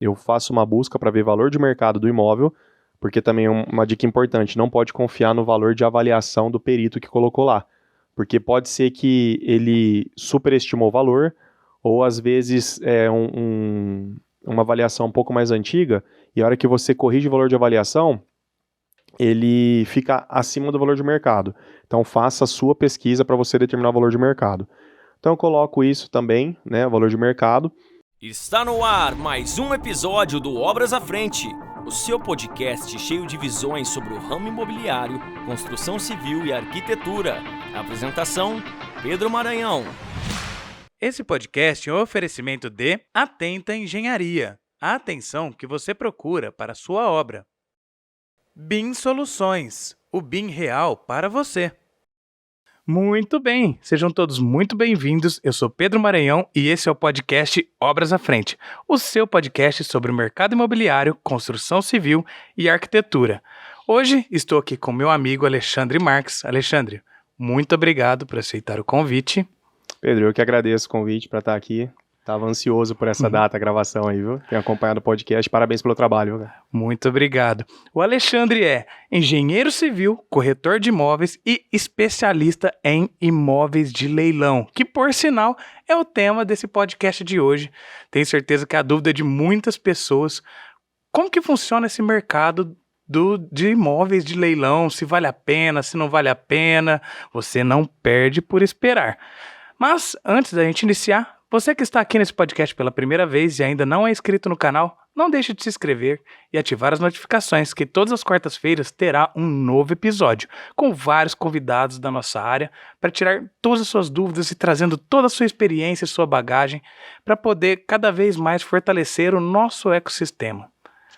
eu faço uma busca para ver valor de mercado do imóvel, porque também é uma dica importante, não pode confiar no valor de avaliação do perito que colocou lá, porque pode ser que ele superestimou o valor, ou às vezes uma avaliação um pouco mais antiga, e a hora que você corrige o valor de avaliação, ele fica acima do valor de mercado. Então faça a sua pesquisa para você determinar o valor de mercado. Então eu coloco isso também, né, o valor de mercado. Está no ar mais um episódio do Obras à Frente, o seu podcast cheio de visões sobre o ramo imobiliário, construção civil e arquitetura. Apresentação, Pedro Maranhão. Esse podcast é um oferecimento de Atenta Engenharia, a atenção que você procura para a sua obra. BIM Soluções, o BIM real para você. Muito bem, sejam todos muito bem-vindos. Eu sou Pedro Maranhão e esse é o podcast Obras à Frente, o seu podcast sobre o mercado imobiliário, construção civil e arquitetura. Hoje estou aqui com meu amigo Alexandre Marques. Alexandre, muito obrigado por aceitar o convite. Pedro, eu que agradeço o convite para estar aqui. Estava ansioso por essa data, a gravação aí, viu? Tenho acompanhado o podcast, parabéns pelo trabalho, viu? Muito obrigado. O Alexandre é engenheiro civil, corretor de imóveis e especialista em imóveis de leilão, que, por sinal, é o tema desse podcast de hoje. Tenho certeza que é a dúvida de muitas pessoas. Como que funciona esse mercado de imóveis de leilão? Se vale a pena, se não vale a pena? Você não perde por esperar. Mas, antes da gente iniciar, você que está aqui nesse podcast pela primeira vez e ainda não é inscrito no canal, não deixe de se inscrever e ativar as notificações, que todas as quartas-feiras terá um novo episódio, com vários convidados da nossa área, para tirar todas as suas dúvidas e trazendo toda a sua experiência e sua bagagem, para poder cada vez mais fortalecer o nosso ecossistema.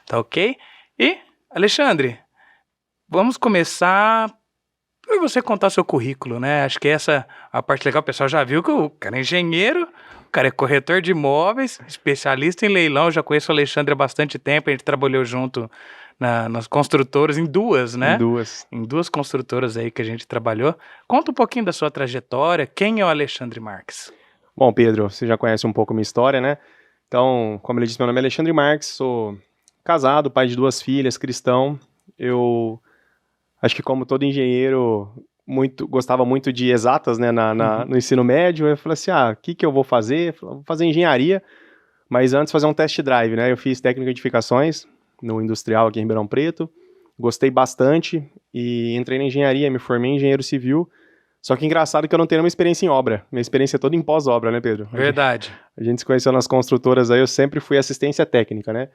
Tá ok? E, Alexandre, vamos começar por você contar seu currículo, né? Acho que essa é a parte legal. O pessoal já viu que o cara é engenheiro, o cara é corretor de imóveis, especialista em leilão. Eu já conheço o Alexandre há bastante tempo, a gente trabalhou junto nas construtoras, em duas, né? Em duas construtoras aí que a gente trabalhou. Conta um pouquinho da sua trajetória, quem é o Alexandre Marques? Bom, Pedro, você já conhece um pouco a minha história, né? Então, como ele disse, meu nome é Alexandre Marques, sou casado, pai de 2 filhas, cristão. Eu acho que, como todo engenheiro, gostava muito de exatas, né, no ensino médio. Eu falei assim, o que eu vou fazer? Vou fazer engenharia, mas antes fazer um test drive, né? Eu fiz técnico de edificações no industrial aqui em Ribeirão Preto, gostei bastante e entrei na engenharia, me formei em engenheiro civil. Só que engraçado que eu não tenho nenhuma experiência em obra. Minha experiência é toda em pós-obra, né, Pedro? Verdade. A gente se conheceu nas construtoras aí, eu sempre fui assistência técnica, né?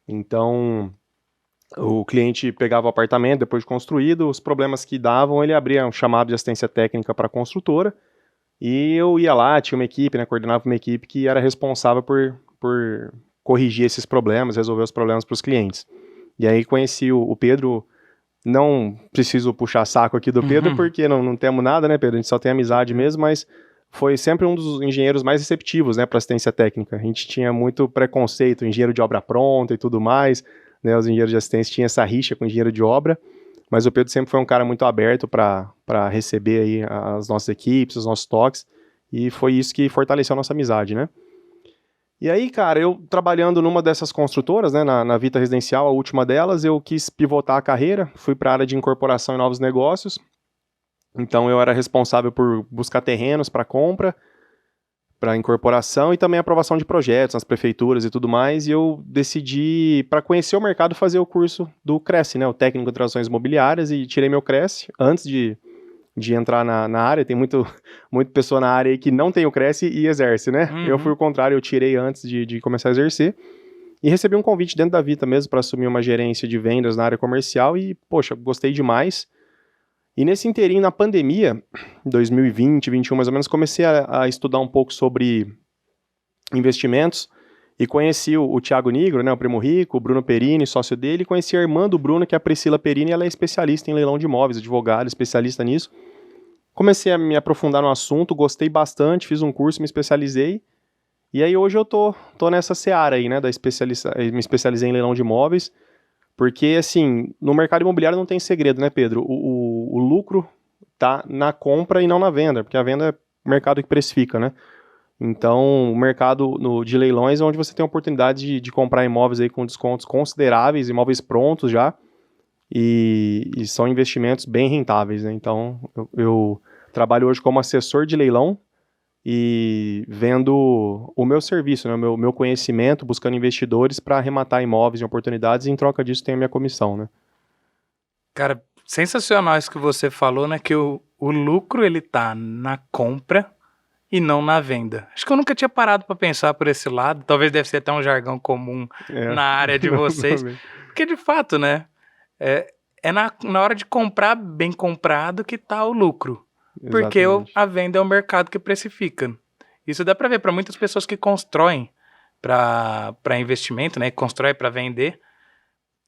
Então, o cliente pegava o apartamento depois de construído, os problemas que davam, ele abria um chamado de assistência técnica para a construtora, e eu ia lá, tinha uma equipe, né, coordenava uma equipe que era responsável por corrigir esses problemas, resolver os problemas para os clientes. E aí conheci o Pedro. Não preciso puxar saco aqui do Pedro, porque não temos nada, né, Pedro? A gente só tem amizade mesmo, mas foi sempre um dos engenheiros mais receptivos, né, para assistência técnica. A gente tinha muito preconceito, engenheiro de obra pronta e tudo mais, né? Os engenheiros de assistência tinham essa rixa com o engenheiro de obra, mas o Pedro sempre foi um cara muito aberto para receber aí as nossas equipes, os nossos toques, e foi isso que fortaleceu a nossa amizade, né? E aí, cara, eu trabalhando numa dessas construtoras, né, na Vita Residencial, a última delas, eu quis pivotar a carreira, fui para a área de incorporação e novos negócios. Então eu era responsável por buscar terrenos para compra, para incorporação e também aprovação de projetos nas prefeituras e tudo mais. E eu decidi, para conhecer o mercado, fazer o curso do Cresce, né, o técnico de transações imobiliárias, e tirei meu Cresce antes de entrar na área. Tem muita pessoa na área aí que não tem o Cresce e exerce, né? Eu fui o contrário, eu tirei antes de começar a exercer, e recebi um convite dentro da Vita mesmo para assumir uma gerência de vendas na área comercial e, poxa, gostei demais. E nesse inteirinho, na pandemia, 2020, 2021 mais ou menos, comecei a estudar um pouco sobre investimentos e conheci o Thiago Nigro, né, o primo rico, o Bruno Perini, sócio dele, e conheci a irmã do Bruno, que é a Priscila Perini. Ela é especialista em leilão de imóveis, advogada, especialista nisso. Comecei a me aprofundar no assunto, gostei bastante, fiz um curso, me especializei, e aí hoje eu tô nessa seara aí, né, me especializei em leilão de imóveis, porque, assim, no mercado imobiliário não tem segredo, né, Pedro? O lucro tá na compra e não na venda, porque a venda é o mercado que precifica, né? Então, o mercado de leilões é onde você tem a oportunidade de comprar imóveis aí com descontos consideráveis, imóveis prontos já, e são investimentos bem rentáveis, né? Então, eu trabalho hoje como assessor de leilão e vendo o meu serviço, né? O meu conhecimento, buscando investidores para arrematar imóveis e oportunidades, e em troca disso tenho a minha comissão, né? Cara, sensacional isso que você falou, né? Que o lucro, ele tá na compra e não na venda. Acho que eu nunca tinha parado para pensar por esse lado. Talvez deve ser até um jargão comum na área de vocês. Porque, de fato, né? É na hora de comprar bem comprado que tá o lucro. Porque a venda é o mercado que precifica. Isso dá para ver para muitas pessoas que constroem para investimento, né? Constrói para vender.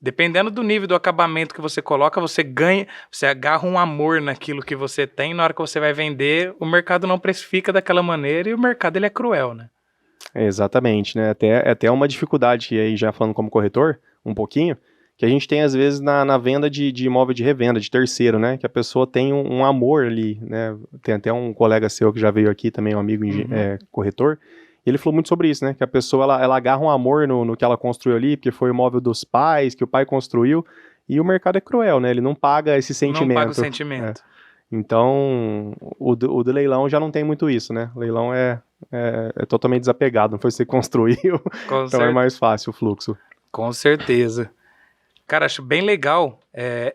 Dependendo do nível do acabamento que você coloca, você ganha, você agarra um amor naquilo que você tem. Na hora que você vai vender, o mercado não precifica daquela maneira e o mercado ele é cruel, né? Exatamente, né? Até uma dificuldade aí, já falando como corretor, um pouquinho, que a gente tem às vezes na venda de imóvel de revenda, de terceiro, né? Que a pessoa tem um amor ali, né? Tem até um colega seu que já veio aqui também, um amigo corretor, e ele falou muito sobre isso, né? Que a pessoa, ela agarra um amor no que ela construiu ali, porque foi o imóvel dos pais, que o pai construiu, e o mercado é cruel, né? Ele não paga esse sentimento. Não paga o sentimento. Então, o do leilão já não tem muito isso, né? O leilão é totalmente desapegado, não foi você que construiu, então é mais fácil o fluxo. Com certeza. Cara, acho bem legal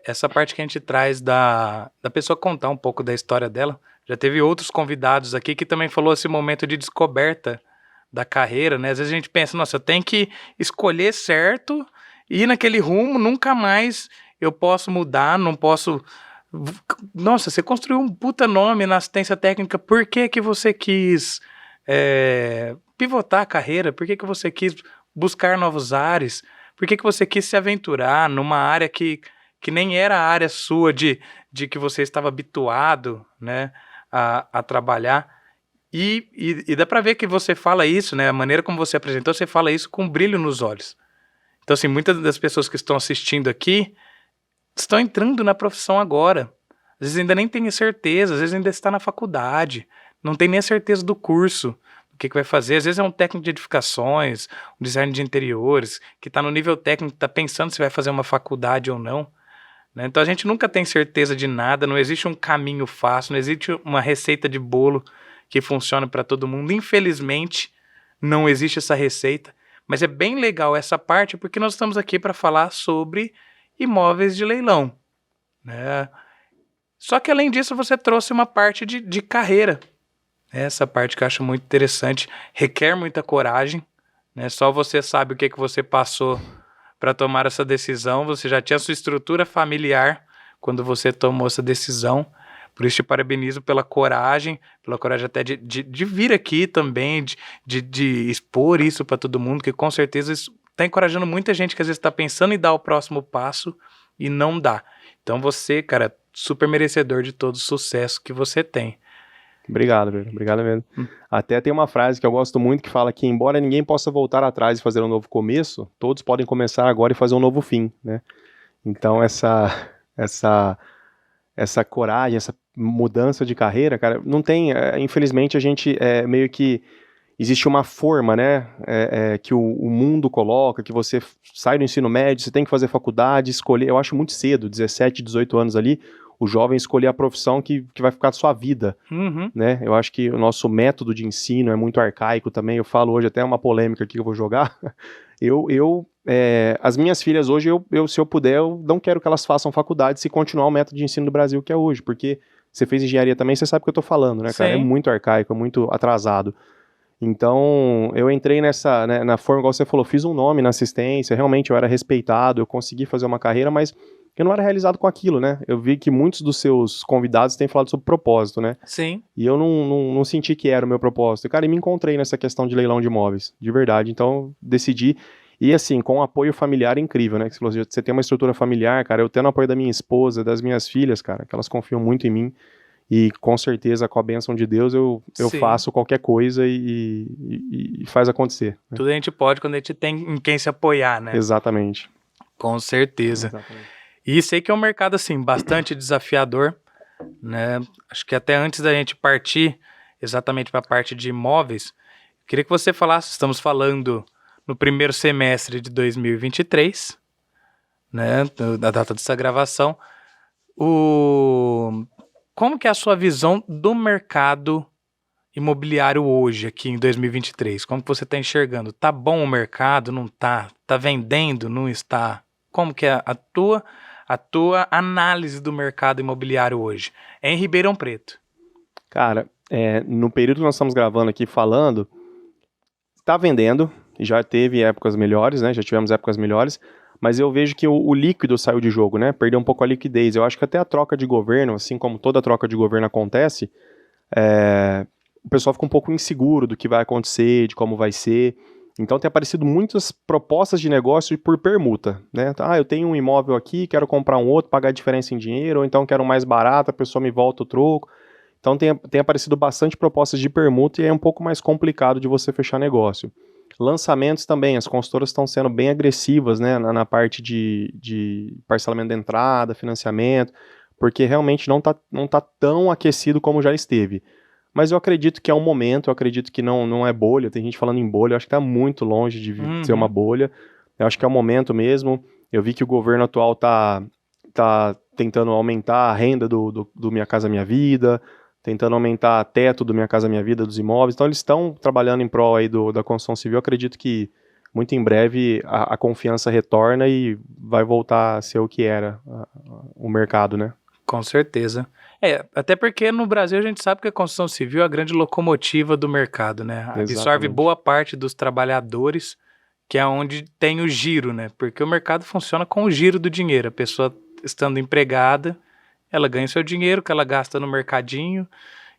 essa parte que a gente traz da pessoa contar um pouco da história dela. Já teve outros convidados aqui que também falou esse momento de descoberta da carreira, né? Às vezes a gente pensa, nossa, eu tenho que escolher certo e ir naquele rumo, nunca mais eu posso mudar, não posso... Nossa, você construiu um puta nome na assistência técnica, por que você quis pivotar a carreira? Por que você quis buscar novos ares? Por que você quis se aventurar numa área que nem era a área sua de que você estava habituado, né, a trabalhar? E dá pra ver que você fala isso, né? A maneira como você apresentou, você fala isso com brilho nos olhos. Então, assim, muitas das pessoas que estão assistindo aqui estão entrando na profissão agora. Às vezes ainda nem tem certeza, às vezes ainda está na faculdade, não tem nem a certeza do curso, do que vai fazer. Às vezes é um técnico de edificações, um design de interiores, que está no nível técnico, está pensando se vai fazer uma faculdade ou não. Né? Então a gente nunca tem certeza de nada, não existe um caminho fácil, não existe uma receita de bolo que funciona para todo mundo. Infelizmente, não existe essa receita, mas é bem legal essa parte porque nós estamos aqui para falar sobre imóveis de leilão, né? Só que além disso você trouxe uma parte de carreira. Essa parte que eu acho muito interessante, requer muita coragem, né? Só você sabe o que você passou para tomar essa decisão, você já tinha sua estrutura familiar quando você tomou essa decisão. Por isso te parabenizo pela coragem até de vir aqui também, de expor isso para todo mundo, que com certeza isso está encorajando muita gente que às vezes está pensando em dar o próximo passo e não dá. Então você, cara, super merecedor de todo o sucesso que você tem. Obrigado, velho. Obrigado mesmo. Até tem uma frase que eu gosto muito que fala que embora ninguém possa voltar atrás e fazer um novo começo, todos podem começar agora e fazer um novo fim, né? Então essa coragem, essa mudança de carreira, cara, não tem, infelizmente a gente meio que existe uma forma, né, que o mundo coloca, que você sai do ensino médio, você tem que fazer faculdade, escolher, eu acho muito cedo, 17, 18 anos ali, o jovem escolher a profissão que vai ficar a sua vida, né, eu acho que o nosso método de ensino é muito arcaico também, eu falo hoje até uma polêmica aqui que eu vou jogar, as minhas filhas hoje, se eu puder, eu não quero que elas façam faculdade se continuar o método de ensino do Brasil que é hoje, porque você fez engenharia também, você sabe o que eu tô falando, né, cara? Sim. É muito arcaico, é muito atrasado. Então, eu entrei nessa, né, na forma, igual você falou, fiz um nome na assistência, realmente eu era respeitado, eu consegui fazer uma carreira, mas eu não era realizado com aquilo, né? Eu vi que muitos dos seus convidados têm falado sobre propósito, né? Sim. E eu não senti que era o meu propósito. E, cara, me encontrei nessa questão de leilão de imóveis, de verdade. Então, decidi. E, assim, com um apoio familiar incrível, né? Que você tem uma estrutura familiar, cara, eu tendo o apoio da minha esposa, das minhas filhas, cara, que elas confiam muito em mim. E, com certeza, com a bênção de Deus, eu faço qualquer coisa e faz acontecer. Né? Tudo a gente pode quando a gente tem em quem se apoiar, né? Exatamente. Com certeza. Exatamente. E sei que é um mercado, assim, bastante desafiador, né? Acho que até antes da gente partir exatamente para a parte de imóveis, Queria que você falasse, estamos falando no primeiro semestre de 2023, né, da data dessa gravação, como que é a sua visão do mercado imobiliário hoje, aqui em 2023? Como que você está enxergando? Tá bom o mercado? Não tá? Tá vendendo? Não está? Como que é a tua análise do mercado imobiliário hoje? É em Ribeirão Preto. Cara, no período que nós estamos gravando aqui falando, tá vendendo, já teve épocas melhores, né? Já tivemos épocas melhores, mas eu vejo que o líquido saiu de jogo, né? Perdeu um pouco a liquidez. Eu acho que até a troca de governo, assim como toda troca de governo acontece, o pessoal fica um pouco inseguro do que vai acontecer, de como vai ser. Então tem aparecido muitas propostas de negócio por permuta, né? Eu tenho um imóvel aqui, quero comprar um outro, pagar a diferença em dinheiro, ou então quero um mais barato, a pessoa me volta o troco. Então tem aparecido bastante propostas de permuta e é um pouco mais complicado de você fechar negócio. Lançamentos também, as consultoras estão sendo bem agressivas, né, na parte de parcelamento de entrada, financiamento, porque realmente não tá tão aquecido como já esteve. Mas eu acredito que é um momento, eu acredito que não é bolha, tem gente falando em bolha, eu acho que está muito longe de ser uma bolha, eu acho que é um momento mesmo. Eu vi que o governo atual tá tentando aumentar a renda do Minha Casa Minha Vida, tentando aumentar o teto do Minha Casa Minha Vida, dos imóveis, então eles estão trabalhando em prol aí da construção civil. Eu acredito que muito em breve a confiança retorna e vai voltar a ser o que era o mercado, né? Com certeza. Até porque no Brasil a gente sabe que a construção civil é a grande locomotiva do mercado, né? Absorve Exatamente. boa parte dos trabalhadores, que é onde tem o giro, né? Porque o mercado funciona com o giro do dinheiro. A pessoa estando empregada, ela ganha o seu dinheiro que ela gasta no mercadinho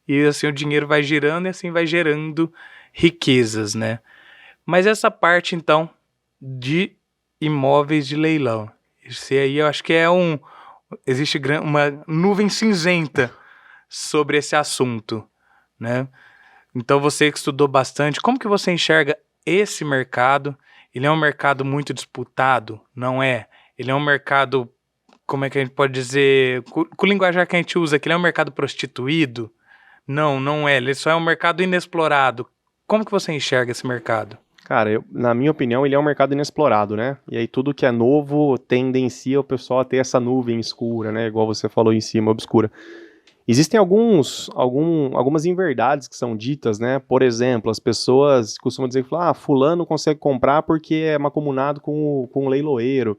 e assim o dinheiro vai girando e assim vai gerando riquezas, né? Mas essa parte, então, de imóveis de leilão, esse aí eu acho que existe uma nuvem cinzenta sobre esse assunto, né? Então você que estudou bastante, como que você enxerga esse mercado? Ele é um mercado muito disputado? Não é? Ele é um mercado, como é que a gente pode dizer, com o linguajar que a gente usa, que ele é um mercado prostituído? Não é. Ele só é um mercado inexplorado. Como que você enxerga esse mercado? Cara, na minha opinião, ele é um mercado inexplorado, né? E aí tudo que é novo tendencia o pessoal a ter essa nuvem escura, né? Igual você falou em cima, obscura. Existem algumas inverdades que são ditas, né? Por exemplo, as pessoas costumam dizer que fulano consegue comprar porque é mancomunado com o leiloeiro.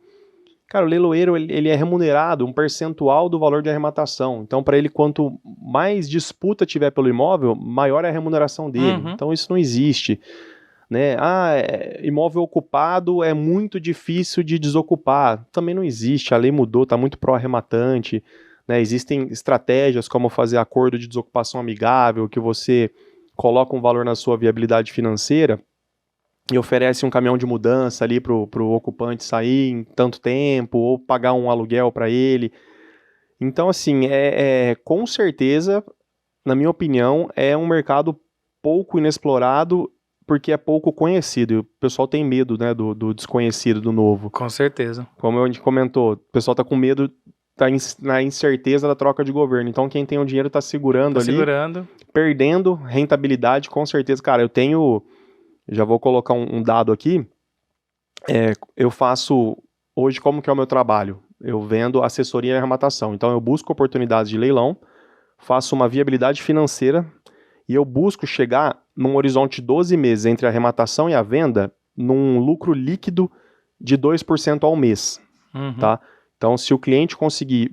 Cara, o leiloeiro ele é remunerado um percentual do valor de arrematação. Então, para ele, quanto mais disputa tiver pelo imóvel, maior é a remuneração dele. Então, isso não existe. Né? Imóvel ocupado é muito difícil de desocupar. Também não existe, a lei mudou, está muito pró-arrematante, né? Existem estratégias como fazer acordo de desocupação amigável, que você coloca um valor na sua viabilidade financeira e oferece um caminhão de mudança ali pro ocupante sair em tanto tempo, ou pagar um aluguel para ele. Então, assim, com certeza, na minha opinião, é um mercado pouco inexplorado, porque é pouco conhecido, e o pessoal tem medo, né, do desconhecido, do novo. Com certeza. Como a gente comentou, o pessoal tá com medo, tá na incerteza da troca de governo, então quem tem o dinheiro tá segurando ali, perdendo rentabilidade, com certeza. Cara, já vou colocar um dado aqui, eu faço, hoje como que é o meu trabalho? Eu vendo assessoria e arrematação, então eu busco oportunidades de leilão, faço uma viabilidade financeira, e eu busco chegar num horizonte de 12 meses entre a arrematação e a venda, num lucro líquido de 2% ao mês, tá? Então, se a gente conseguir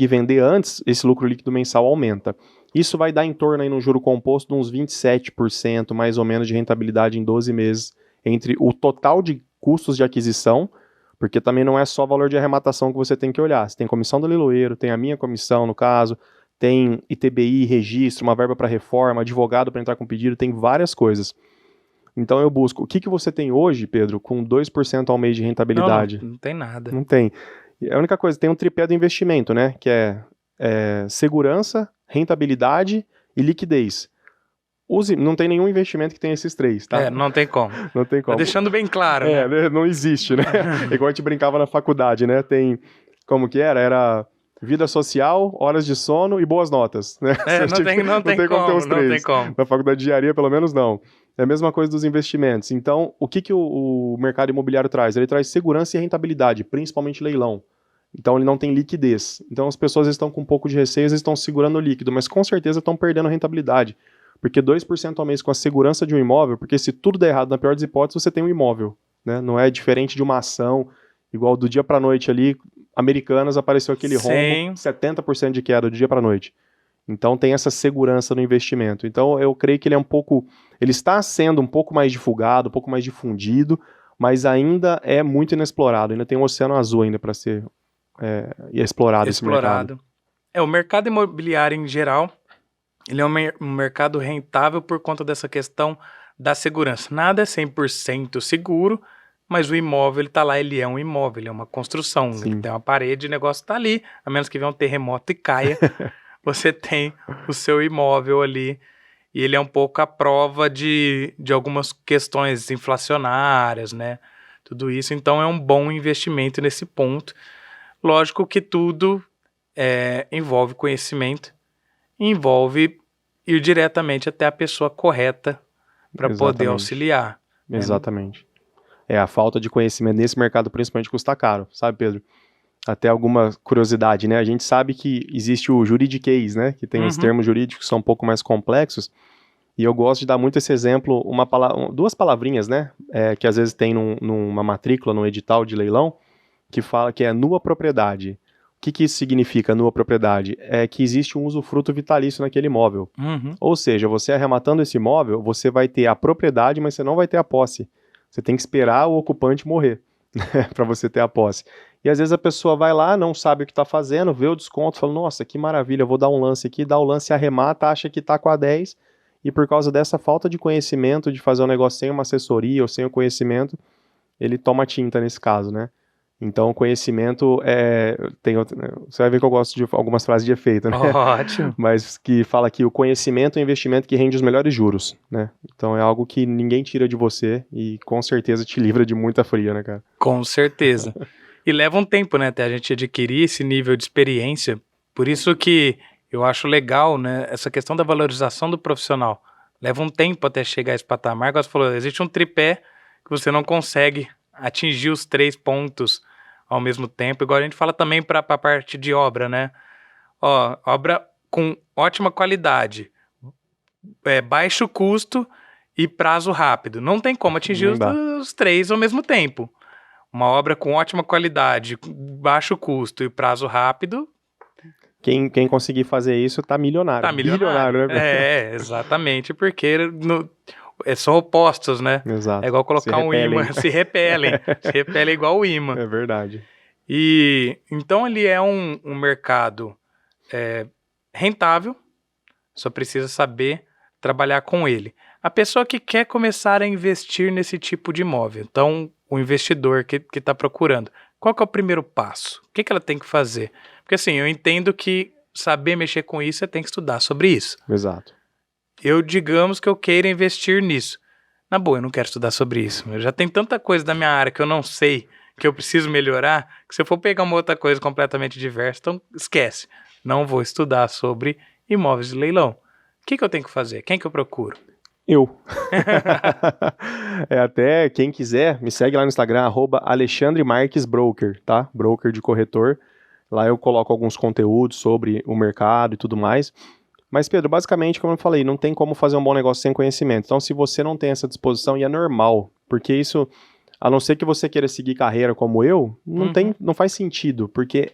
vender antes, esse lucro líquido mensal aumenta. Isso vai dar em torno aí no juro composto de uns 27%, mais ou menos, de rentabilidade em 12 meses, entre o total de custos de aquisição, porque também não é só valor de arrematação que você tem que olhar. Você tem comissão do leiloeiro, tem a minha comissão, no caso, tem ITBI, registro, uma verba para reforma, advogado para entrar com pedido, tem várias coisas. Então eu busco, o que você tem hoje, Pedro, com 2% ao mês de rentabilidade? Não tem nada. Não tem. A única coisa, tem um tripé do investimento, né, que é segurança, rentabilidade e liquidez. Não tem nenhum investimento que tenha esses três, tá? Não tem como. Não tem como. Tá deixando bem claro, né? Não existe, né? Igual a gente brincava na faculdade, né? Tem, como que era? Era vida social, horas de sono e boas notas, né? Não tem como ter os três. Não tem como. Na faculdade de engenharia, pelo menos, não. É a mesma coisa dos investimentos. Então, o que o mercado imobiliário traz? Ele traz segurança e rentabilidade, principalmente leilão. Então, ele não tem liquidez. Então, as pessoas estão com um pouco de receio, eles estão segurando o líquido, mas com certeza estão perdendo rentabilidade. Porque 2% ao mês com a segurança de um imóvel, porque se tudo der errado, na pior das hipóteses, você tem um imóvel. Né? Não é diferente de uma ação, igual do dia para noite ali, Americanas apareceu aquele rombo, 70% de queda do dia para noite. Então tem essa segurança no investimento. Então eu creio que ele está sendo um pouco mais divulgado, um pouco mais difundido, mas ainda é muito inexplorado. Ainda tem um oceano azul ainda para ser explorado esse mercado. O mercado imobiliário em geral, ele é um mercado rentável por conta dessa questão da segurança. Nada é 100% seguro, mas o imóvel, ele tá lá, ele é um imóvel, ele é uma construção. Ele tem uma parede, o negócio tá ali, a menos que venha um terremoto e caia, você tem o seu imóvel ali, e ele é um pouco a prova de algumas questões inflacionárias, né? Tudo isso, então é um bom investimento nesse ponto. Lógico que tudo envolve conhecimento, envolve ir diretamente até a pessoa correta para poder auxiliar. Exatamente. A falta de conhecimento nesse mercado principalmente custa caro, sabe, Pedro? Até alguma curiosidade, né? A gente sabe que existe o juridiquês, né? Que tem os termos jurídicos que são um pouco mais complexos. E eu gosto de dar muito esse exemplo, duas palavrinhas, né? Que às vezes tem numa matrícula, num edital de leilão, que fala que é nua propriedade. O que isso significa, nua propriedade? É que existe um usufruto vitalício naquele imóvel. Ou seja, você arrematando esse imóvel, você vai ter a propriedade, mas você não vai ter a posse. Você tem que esperar o ocupante morrer para você ter a posse. E às vezes a pessoa vai lá, não sabe o que está fazendo, vê o desconto, fala, nossa, que maravilha, eu vou dar um lance aqui, dá o lance, arremata, acha que está com a 10, e por causa dessa falta de conhecimento, de fazer um negócio sem uma assessoria ou sem o conhecimento, ele toma tinta nesse caso, né? Então, o conhecimento você vai ver que eu gosto de algumas frases de efeito, né? Ótimo. Mas que fala que o conhecimento é o investimento que rende os melhores juros, né? Então, é algo que ninguém tira de você e com certeza te livra de muita fria, né, cara? Com certeza. E leva um tempo, né, até a gente adquirir esse nível de experiência. Por isso que eu acho legal, né, essa questão da valorização do profissional. Leva um tempo até chegar a esse patamar. Igual você falou, existe um tripé que você não consegue atingir os 3 pontos ao mesmo tempo, igual a gente fala também para a parte de obra, né? Obra com ótima qualidade, baixo custo e prazo rápido. Não tem como atingir os 3 ao mesmo tempo. Uma obra com ótima qualidade, baixo custo e prazo rápido... Quem conseguir fazer isso tá milionário. Tá milionário, né? Exatamente, porque... são opostos, né? Exato. É igual colocar um ímã, se repelem igual o ímã. É verdade. E então ele é um mercado rentável, só precisa saber trabalhar com ele. A pessoa que quer começar a investir nesse tipo de imóvel, então o investidor que está procurando, qual que é o primeiro passo? O que ela tem que fazer? Porque assim, eu entendo que saber mexer com isso, você tem que estudar sobre isso. Exato. Digamos que eu queira investir nisso. Na boa, eu não quero estudar sobre isso. Eu já tenho tanta coisa da minha área que eu não sei, que eu preciso melhorar, que se eu for pegar uma outra coisa completamente diversa, então esquece. Não vou estudar sobre imóveis de leilão. O que eu tenho que fazer? Quem que eu procuro? Eu. Até quem quiser, me segue lá no Instagram, @AlexandreMarquesBroker, tá? Broker de corretor. Lá eu coloco alguns conteúdos sobre o mercado e tudo mais. Mas, Pedro, basicamente, como eu falei, não tem como fazer um bom negócio sem conhecimento. Então, se você não tem essa disposição, e é normal, porque isso, a não ser que você queira seguir carreira como eu, não faz sentido, porque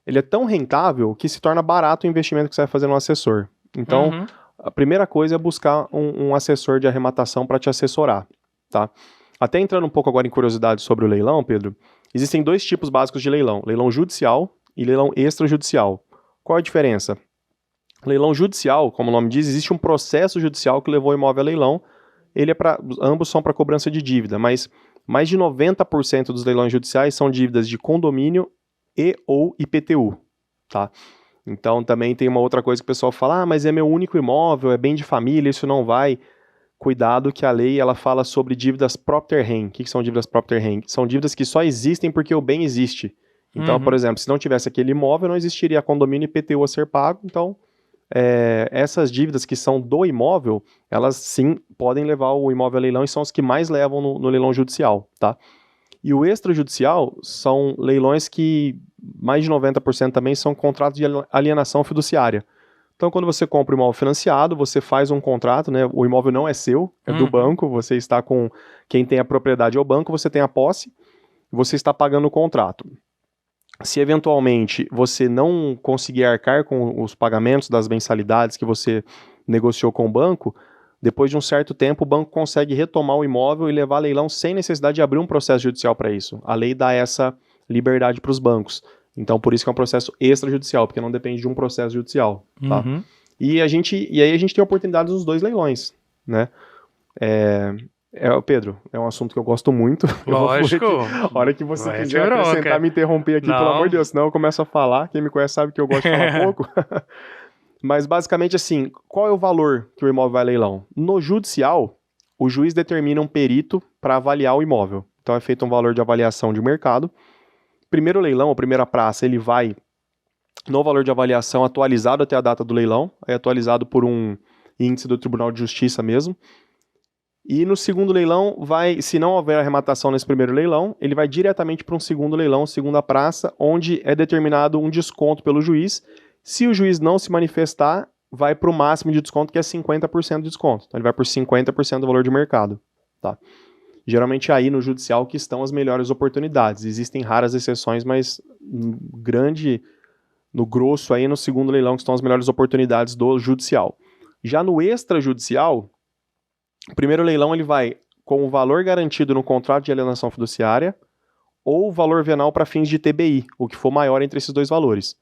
ele é tão rentável que se torna barato o investimento que você vai fazer no assessor. Então, a primeira coisa é buscar um assessor de arrematação para te assessorar, tá? Até entrando um pouco agora em curiosidade sobre o leilão, Pedro, existem 2 tipos básicos de leilão: leilão judicial e leilão extrajudicial. Qual a diferença? Leilão judicial, como o nome diz, existe um processo judicial que levou o imóvel a leilão. Ambos são para cobrança de dívida, mas mais de 90% dos leilões judiciais são dívidas de condomínio e ou IPTU, tá? Então também tem uma outra coisa que o pessoal fala, mas é meu único imóvel, é bem de família, isso não vai. Cuidado que a lei ela fala sobre dívidas propter rem. O que são dívidas propter rem? São dívidas que só existem porque o bem existe. Então, por exemplo, se não tivesse aquele imóvel, não existiria condomínio e IPTU a ser pago, então essas dívidas que são do imóvel, elas sim podem levar o imóvel a leilão e são as que mais levam no leilão judicial, tá? E o extrajudicial são leilões que mais de 90% também são contratos de alienação fiduciária. Então, quando você compra o imóvel financiado, você faz um contrato, né? O imóvel não é seu, é do banco, você está com quem tem a propriedade é o banco, você tem a posse, você está pagando o contrato. Se eventualmente você não conseguir arcar com os pagamentos das mensalidades que você negociou com o banco, depois de um certo tempo o banco consegue retomar o imóvel e levar a leilão sem necessidade de abrir um processo judicial para isso. A lei dá essa liberdade para os bancos. Então, por isso que é um processo extrajudicial, porque não depende de um processo judicial. Tá? E aí a gente tem oportunidades nos dois leilões, né? Pedro, é um assunto que eu gosto muito. Lógico. A hora que você quiser acrescentar, me interromper aqui, pelo amor de Deus, senão eu começo a falar. Quem me conhece sabe que eu gosto de falar pouco. Mas basicamente assim, qual é o valor que o imóvel vai a leilão? No judicial, o juiz determina um perito para avaliar o imóvel. Então é feito um valor de avaliação de mercado. Primeiro leilão, a primeira praça, ele vai no valor de avaliação atualizado até a data do leilão, é atualizado por um índice do Tribunal de Justiça mesmo. E no segundo leilão, se não houver arrematação nesse primeiro leilão, ele vai diretamente para um segundo leilão, segunda praça, onde é determinado um desconto pelo juiz. Se o juiz não se manifestar, vai para o máximo de desconto, que é 50% de desconto. Então ele vai por 50% do valor de mercado. Tá? Geralmente é aí no judicial que estão as melhores oportunidades. Existem raras exceções, mas no grosso aí no segundo leilão que estão as melhores oportunidades do judicial. Já no extrajudicial, o primeiro leilão ele vai com o valor garantido no contrato de alienação fiduciária ou o valor venal para fins de TBI, o que for maior entre esses dois valores.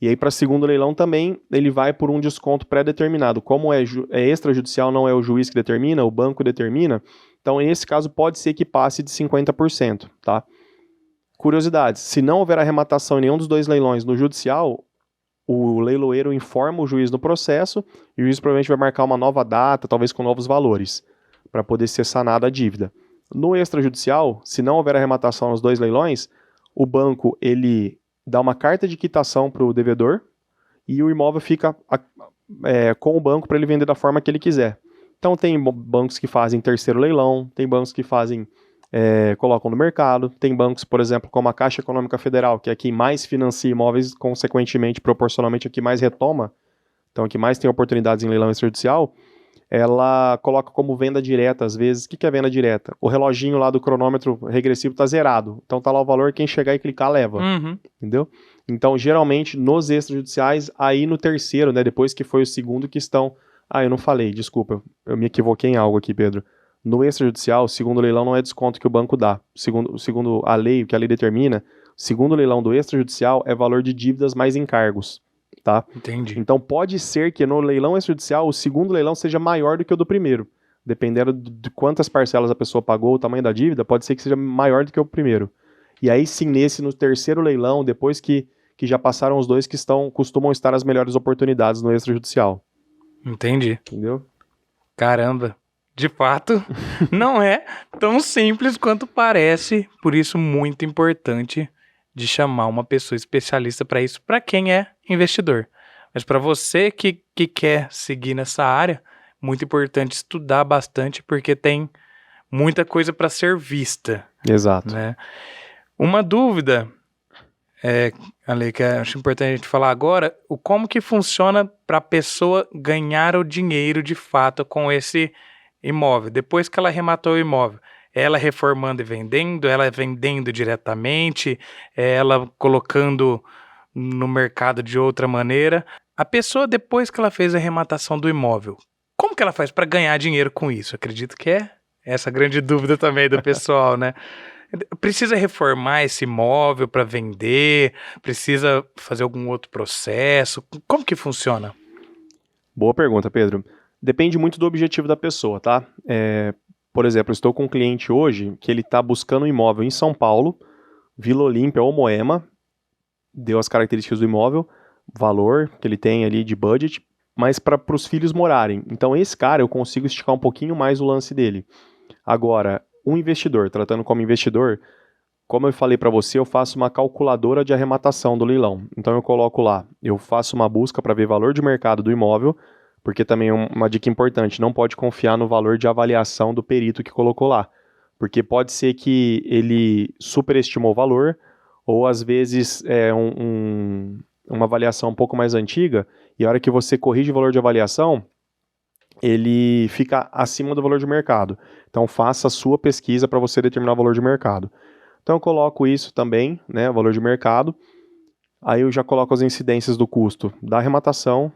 E aí para segundo leilão também ele vai por um desconto pré-determinado. Como é extrajudicial, não é o juiz que determina, o banco determina, então nesse caso pode ser que passe de 50%, tá? Curiosidades, se não houver arrematação em nenhum dos dois leilões no judicial, o leiloeiro informa o juiz no processo e o juiz provavelmente vai marcar uma nova data, talvez com novos valores, para poder ser sanada a dívida. No extrajudicial, se não houver arrematação nos dois leilões, o banco ele dá uma carta de quitação para o devedor e o imóvel fica com o banco para ele vender da forma que ele quiser. Então tem bancos que fazem terceiro leilão, tem bancos que fazem colocam no mercado, tem bancos, por exemplo, como a Caixa Econômica Federal, que é quem mais financia imóveis, consequentemente, proporcionalmente, é que mais retoma, então é que mais tem oportunidades em leilão extrajudicial, ela coloca como venda direta, às vezes. O que é venda direta? O reloginho lá do cronômetro regressivo está zerado, então tá lá o valor, quem chegar e clicar leva, entendeu? Então, geralmente, nos extrajudiciais, aí no terceiro, né, depois que foi o segundo que estão... eu não falei, desculpa, eu me equivoquei em algo aqui, Pedro. No extrajudicial, o segundo leilão não é desconto que o banco dá. Segundo a lei, o que a lei determina, o segundo leilão do extrajudicial é valor de dívidas mais encargos, tá? Entendi. Então pode ser que no leilão extrajudicial o segundo leilão seja maior do que o do primeiro. Dependendo de quantas parcelas a pessoa pagou, o tamanho da dívida, pode ser que seja maior do que o primeiro. E aí sim, no terceiro leilão, depois que já passaram os dois, costumam estar as melhores oportunidades no extrajudicial. Entendi. Entendeu? Caramba. De fato, não é tão simples quanto parece, por isso muito importante de chamar uma pessoa especialista para isso, para quem é investidor. Mas para você que quer seguir nessa área, muito importante estudar bastante, porque tem muita coisa para ser vista. Exato. Né? Uma dúvida, Ale, que acho importante a gente falar agora, como que funciona para a pessoa ganhar o dinheiro de fato com esse imóvel, depois que ela arrematou o imóvel, ela reformando e vendendo, ela vendendo diretamente, ela colocando no mercado de outra maneira. A pessoa, depois que ela fez a arrematação do imóvel, como que ela faz para ganhar dinheiro com isso? Acredito que é essa grande dúvida também do pessoal, né? Precisa reformar esse imóvel para vender? Precisa fazer algum outro processo? Como que funciona? Boa pergunta, Pedro. Depende muito do objetivo da pessoa, tá? Por exemplo, eu estou com um cliente hoje que ele está buscando um imóvel em São Paulo, Vila Olímpia ou Moema, deu as características do imóvel, valor que ele tem ali de budget, mas para os filhos morarem. Então esse cara eu consigo esticar um pouquinho mais o lance dele. Agora, um investidor, tratando como investidor, como eu falei para você, eu faço uma calculadora de arrematação do leilão. Então eu coloco lá, eu faço uma busca para ver valor de mercado do imóvel, porque também é uma dica importante, não pode confiar no valor de avaliação do perito que colocou lá, porque pode ser que ele superestimou o valor, ou às vezes é uma avaliação um pouco mais antiga, e a hora que você corrige o valor de avaliação, ele fica acima do valor de mercado. Então faça a sua pesquisa para você determinar o valor de mercado. Então eu coloco isso também, né, o valor de mercado. Aí eu já coloco as incidências do custo da arrematação,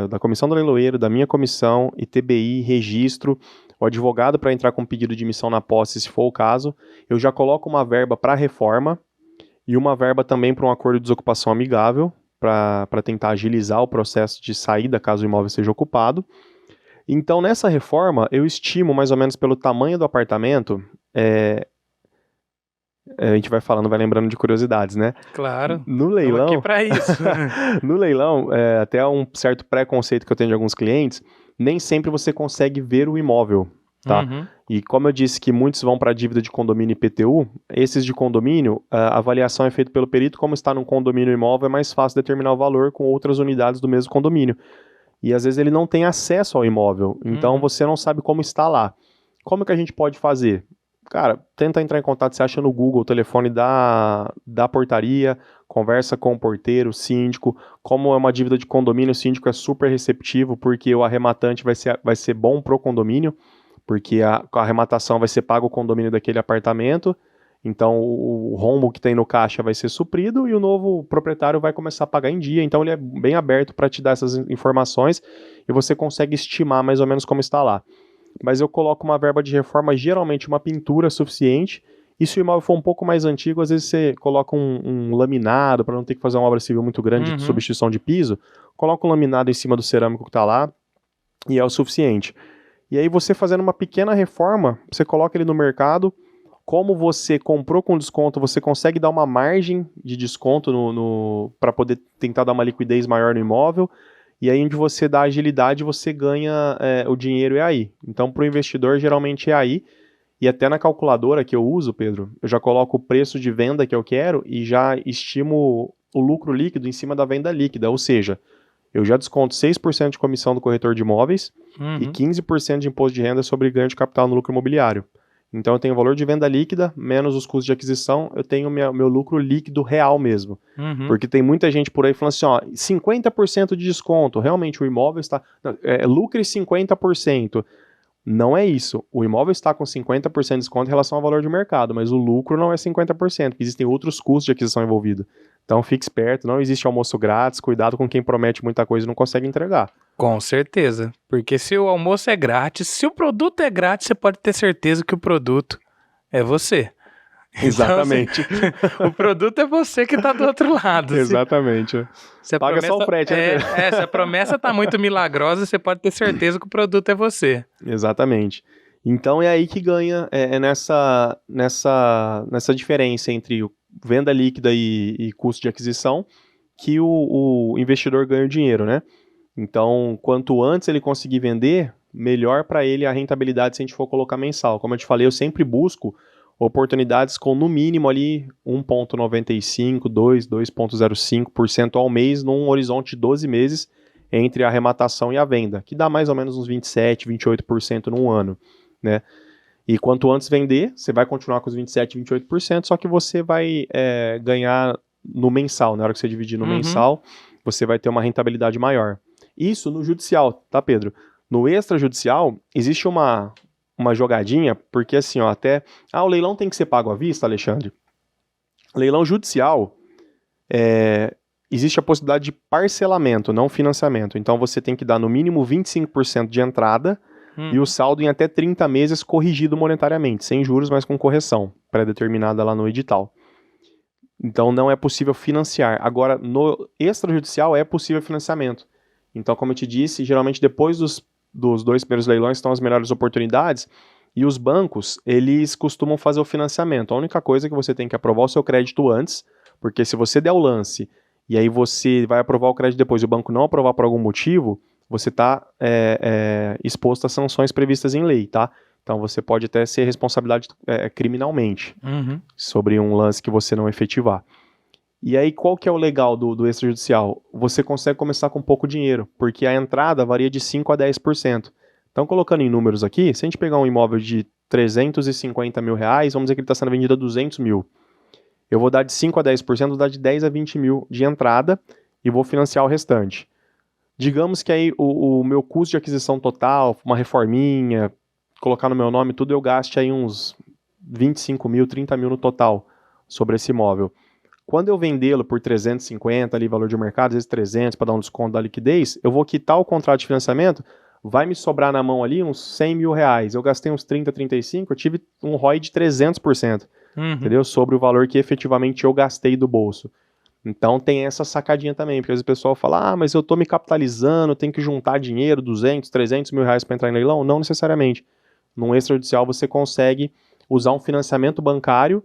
da comissão do leiloeiro, da minha comissão, ITBI, registro, o advogado para entrar com pedido de emissão na posse, se for o caso. Eu já coloco uma verba para reforma e uma verba também para um acordo de desocupação amigável, para tentar agilizar o processo de saída caso o imóvel seja ocupado. Então, nessa reforma, eu estimo mais ou menos pelo tamanho do apartamento, a gente vai falando, vai lembrando de curiosidades, né? Claro. No leilão, Tô aqui pra isso. no leilão, até um certo preconceito que eu tenho de alguns clientes, nem sempre você consegue ver o imóvel, tá? Uhum. E como eu disse que muitos vão para dívida de condomínio e IPTU, esses de condomínio, a avaliação é feita pelo perito, como está num condomínio imóvel, é mais fácil determinar o valor com outras unidades do mesmo condomínio. E às vezes ele não tem acesso ao imóvel, então você não sabe como está lá. Como que a gente pode fazer? Cara, tenta entrar em contato, você acha no Google o telefone da portaria, conversa com o porteiro, o síndico. Como é uma dívida de condomínio, o síndico é super receptivo, porque o arrematante vai ser bom pro condomínio, porque a arrematação vai ser pago o condomínio daquele apartamento, então o rombo que tem no caixa vai ser suprido e o novo proprietário vai começar a pagar em dia, então ele é bem aberto para te dar essas informações e você consegue estimar mais ou menos como está lá. Mas eu coloco uma verba de reforma, geralmente uma pintura suficiente, e se o imóvel for um pouco mais antigo, às vezes você coloca um laminado, para não ter que fazer uma obra civil muito grande de substituição de piso, coloca um laminado em cima do cerâmico que está lá, e é o suficiente. E aí você fazendo uma pequena reforma, você coloca ele no mercado, como você comprou com desconto, você consegue dar uma margem de desconto para poder tentar dar uma liquidez maior no imóvel, e aí onde você dá agilidade, você ganha o dinheiro aí. Então, para o investidor, geralmente é aí. E até na calculadora que eu uso, Pedro, eu já coloco o preço de venda que eu quero e já estimo o lucro líquido em cima da venda líquida. Ou seja, eu já desconto 6% de comissão do corretor de imóveis e 15% de imposto de renda sobre ganho de capital no lucro imobiliário. Então, eu tenho o valor de venda líquida, menos os custos de aquisição, eu tenho meu lucro líquido real mesmo. Porque tem muita gente por aí falando assim, ó, 50% de desconto, realmente o imóvel está... lucre 50%. Não é isso. O imóvel está com 50% de desconto em relação ao valor de mercado, mas o lucro não é 50%, porque existem outros custos de aquisição envolvidos. Então, fique esperto, não existe almoço grátis, cuidado com quem promete muita coisa e não consegue entregar. Com certeza, porque se o almoço é grátis, se o produto é grátis, você pode ter certeza que o produto é você. Exatamente. Então, assim, o produto é você que está do outro lado. Exatamente. Se Paga só o frete, né? Se a promessa está muito milagrosa, você pode ter certeza que o produto é você. Exatamente. Então é aí que ganha, nessa diferença entre venda líquida e custo de aquisição que o investidor ganha o dinheiro, né? Então, quanto antes ele conseguir vender, melhor para ele a rentabilidade se a gente for colocar mensal. Como eu te falei, eu sempre busco oportunidades com no mínimo ali 1,95%, 2,05% ao mês num horizonte de 12 meses entre a arrematação e a venda, que dá mais ou menos uns 27%, 28% num ano, né? E quanto antes vender, você vai continuar com os 27%, 28%, só que você vai ganhar no mensal. Na hora que você dividir no mensal, você vai ter uma rentabilidade maior. Isso no judicial, tá, Pedro? No extrajudicial, existe uma jogadinha, porque assim, ó, o leilão tem que ser pago à vista, Alexandre? Leilão judicial, existe a possibilidade de parcelamento, não financiamento. Então você tem que dar no mínimo 25% de entrada e o saldo em até 30 meses corrigido monetariamente, sem juros, mas com correção, pré-determinada lá no edital. Então não é possível financiar. Agora, no extrajudicial é possível financiamento. Então, como eu te disse, geralmente depois dos 2 primeiros leilões estão as melhores oportunidades, e os bancos, eles costumam fazer o financiamento. A única coisa é que você tem que aprovar o seu crédito antes, porque se você der o lance, e aí você vai aprovar o crédito depois e o banco não aprovar por algum motivo, você está exposto às sanções previstas em lei, tá? Então você pode até ser responsabilidade criminalmente Uhum. sobre um lance que você não efetivar. E aí, qual que é o legal do extrajudicial? Você consegue começar com pouco dinheiro, porque a entrada varia de 5% a 10%. Então, colocando em números aqui, se a gente pegar um imóvel de 350 mil reais, vamos dizer que ele está sendo vendido a 200 mil. Eu vou dar de 5% a 10%, vou dar de 10 a 20 mil de entrada e vou financiar o restante. Digamos que aí o meu custo de aquisição total, uma reforminha, colocar no meu nome tudo, eu gaste aí uns 25 mil, 30 mil no total sobre esse imóvel. Quando eu vendê-lo por 350, ali, valor de mercado, às vezes 300, para dar um desconto da liquidez, eu vou quitar o contrato de financiamento, vai me sobrar na mão ali uns 100 mil reais. Eu gastei uns 30, 35, eu tive um ROI de 300%, entendeu? Sobre o valor que efetivamente eu gastei do bolso. Então tem essa sacadinha também, porque às vezes o pessoal fala, mas eu tô me capitalizando, tenho que juntar dinheiro, 200, 300 mil reais para entrar em leilão. Não necessariamente. Num extrajudicial você consegue usar um financiamento bancário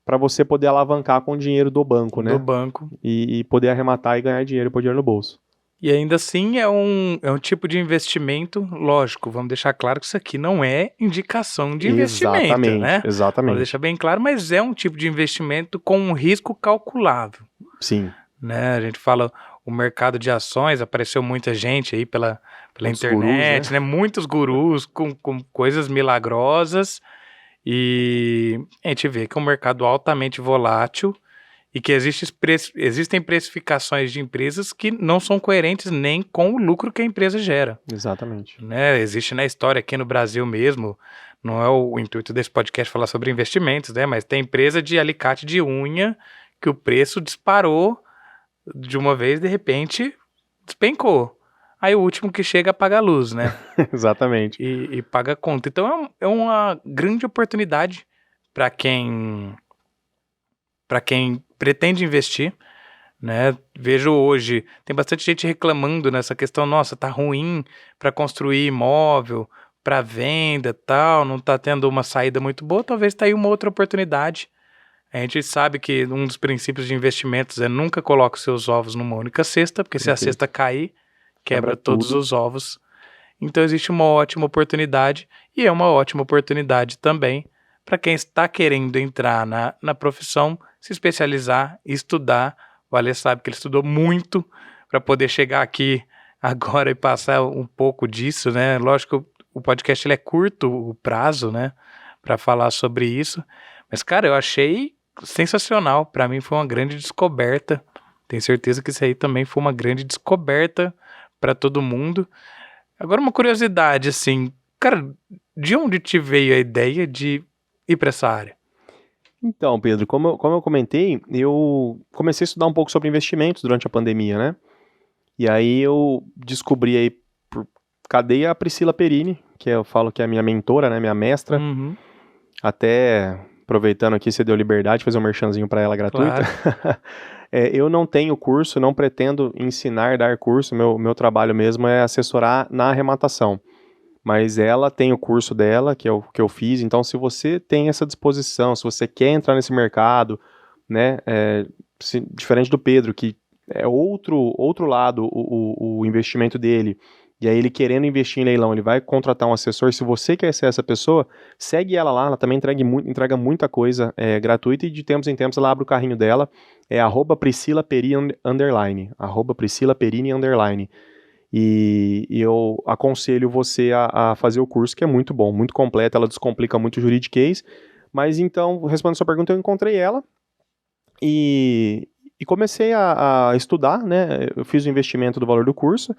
para você poder alavancar com o dinheiro do banco, né? Do banco. E poder arrematar e ganhar dinheiro, pôr dinheiro no bolso. E ainda assim é um tipo de investimento, lógico, vamos deixar claro que isso aqui não é indicação de investimento, né? Exatamente. Vamos deixar bem claro, mas é um tipo de investimento com um risco calculável. Sim. Né? A gente fala, o mercado de ações, apareceu muita gente aí pela internet, gurus, né? Muitos gurus com coisas milagrosas, e a gente vê que é um mercado altamente volátil e que existem precificações de empresas que não são coerentes nem com o lucro que a empresa gera. Exatamente. Né? Existe na história aqui no Brasil mesmo, não é o intuito desse podcast falar sobre investimentos, né? Mas tem empresa de alicate de unha que o preço disparou de uma vez, de repente, despencou. Aí o último que chega paga a luz, né? Exatamente. E paga a conta. Então é uma grande oportunidade para quem pretende investir, né? Vejo hoje, tem bastante gente reclamando nessa questão, nossa, tá ruim para construir imóvel, para venda, tal, não tá tendo uma saída muito boa, talvez tá aí uma outra oportunidade. A gente sabe que um dos princípios de investimentos é nunca coloque seus ovos numa única cesta, porque se a cesta cair, quebra todos os ovos. Então existe uma ótima oportunidade, e é uma ótima oportunidade também para quem está querendo entrar na profissão, se especializar, estudar. O Ale sabe que ele estudou muito para poder chegar aqui agora e passar um pouco disso, né? Lógico que o podcast ele é curto, o prazo, né, para falar sobre isso. Mas, cara, eu achei sensacional. Para mim foi uma grande descoberta. Tenho certeza que isso aí também foi uma grande descoberta para todo mundo. Agora, uma curiosidade, assim, cara, de onde te veio a ideia de ir para essa área? Então, Pedro, como eu comentei, eu comecei a estudar um pouco sobre investimentos durante a pandemia, né? E aí eu descobri aí, cadê a Priscila Perini, que eu falo que é a minha mentora, né, minha mestra. Uhum. Até aproveitando aqui, você deu liberdade de fazer um merchanzinho para ela gratuita. Claro. Eu não tenho curso, não pretendo ensinar, dar curso, meu trabalho mesmo é assessorar na arrematação. Mas ela tem o curso dela, que é o que eu fiz, então se você tem essa disposição, se você quer entrar nesse mercado, né, diferente do Pedro, que é outro lado o investimento dele, e aí ele querendo investir em leilão, ele vai contratar um assessor. Se você quer ser essa pessoa, segue ela lá, ela também entrega muita coisa gratuita, e de tempos em tempos ela abre o carrinho dela, é @PriscilaPerini_, @PriscilaPerini_. E eu aconselho você a fazer o curso, que é muito bom, muito completo, ela descomplica muito o juridiquês. Mas então, respondendo a sua pergunta, eu encontrei ela e comecei a estudar, né? Eu fiz o investimento do valor do curso.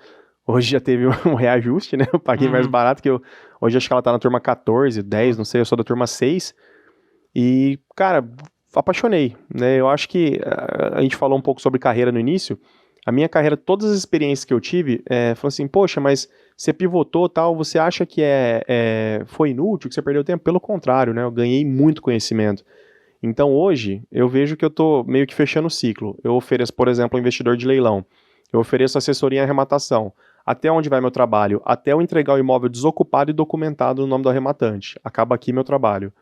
Hoje já teve um reajuste, né? Eu paguei mais barato, hoje acho que ela tá na turma 14, 10, não sei, eu sou da turma 6. E, cara, apaixonei, né? Eu acho que a gente falou um pouco sobre carreira no início. A minha carreira, todas as experiências que eu tive, foi assim, poxa, mas você pivotou tal, você acha que foi inútil, que você perdeu tempo? Pelo contrário, né? Eu ganhei muito conhecimento. Então hoje, eu vejo que eu tô meio que fechando o ciclo. Eu ofereço, por exemplo, um investidor de leilão. Eu ofereço assessoria em arrematação. Até onde vai meu trabalho? Até eu entregar o imóvel desocupado e documentado no nome do arrematante. Acaba aqui meu trabalho.